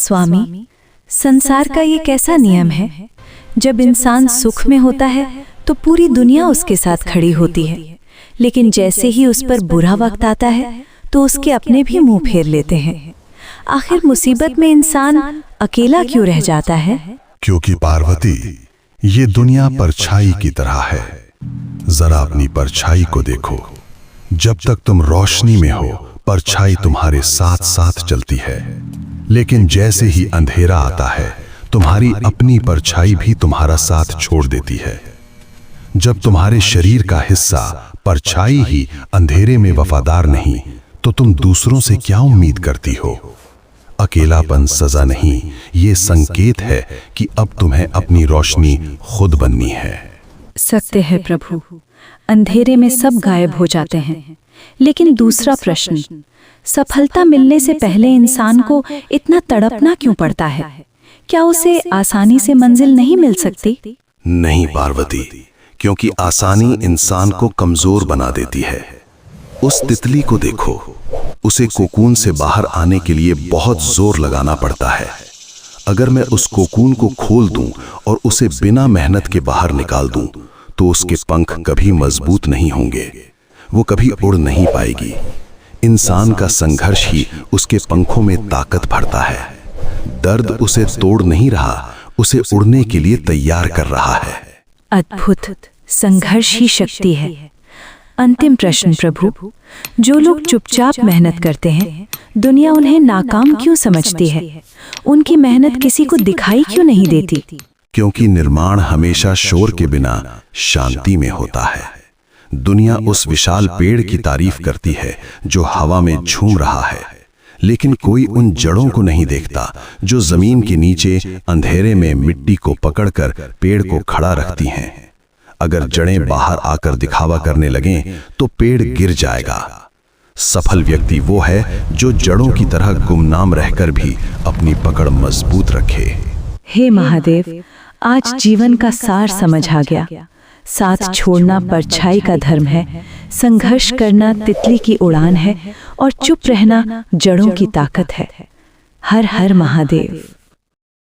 स्वामी, संसार का ये कैसा नियम है, जब इंसान सुख में होता है तो पूरी दुनिया उसके साथ खड़ी होती है, लेकिन जैसे ही उस पर बुरा वक्त आता है तो उसके अपने भी मुंह फेर लेते हैं। आखिर मुसीबत में इंसान अकेला क्यों रह जाता है? क्योंकि पार्वती, ये दुनिया परछाई की तरह है। जरा अपनी परछाई को देखो। जब तक तुम रोशनी में हो, परछाई तुम्हारे साथ साथ चलती है, लेकिन जैसे ही अंधेरा आता है, तुम्हारी अपनी परछाई भी तुम्हारा साथ छोड़ देती है। जब तुम्हारे शरीर का हिस्सा परछाई ही अंधेरे में वफादार नहीं, तो तुम दूसरों से क्या उम्मीद करती हो? अकेलापन सजा नहीं, ये संकेत है कि अब तुम्हें अपनी रोशनी खुद बननी है। सत्य है प्रभु, अंधेरे में सब गायब हो जाते हैं, लेकिन दूसरा प्रश्न, सफलता मिलने से पहले इंसान को इतना तड़पना क्यों पड़ता है? क्या उसे आसानी से मंजिल नहीं मिल सकती? नहीं पार्वती, क्योंकि आसानी इंसान को कमजोर बना देती है। उस तितली को देखो, उसे कोकून से बाहर आने के लिए बहुत जोर लगाना पड़ता है। अगर मैं उस कोकून को खोल दूं और उसे बिना मेहनत के बाहर निकाल दूं, तो उसके पंख कभी मजबूत नहीं होंगे, वो कभी उड़ नहीं पाएगी। इंसान का संघर्ष ही उसके पंखों में ताकत भरता है। दर्द उसे तोड़ नहीं रहा, उसे उड़ने के लिए तैयार कर रहा है। अद्भुत, संघर्ष ही शक्ति है। अंतिम प्रश्न प्रभु, जो लोग चुपचाप मेहनत करते हैं, दुनिया उन्हें नाकाम क्यों समझती है? उनकी मेहनत किसी को दिखाई क्यों नहीं देती? क्योंकि निर्माण हमेशा शोर के बिना शांति में होता है। दुनिया उस विशाल पेड़ की तारीफ करती है जो हवा में झूम रहा है, लेकिन कोई उन जड़ों को नहीं देखता जो जमीन के नीचे अंधेरे में मिट्टी को पकड़कर पेड़ को खड़ा रखती हैं। अगर जड़ें बाहर आकर दिखावा करने लगें तो पेड़ गिर जाएगा। सफल व्यक्ति वो है जो जड़ों की तरह गुमनाम रहकर भी अपनी पकड़ मजबूत रखे। हे महादेव, आज जीवन का सार समझ आ गया। साथ छोड़ना परछाई का धर्म है, संघर्ष करना तितली की उड़ान है, और चुप रहना जड़ों की ताकत है। हर हर महादेव।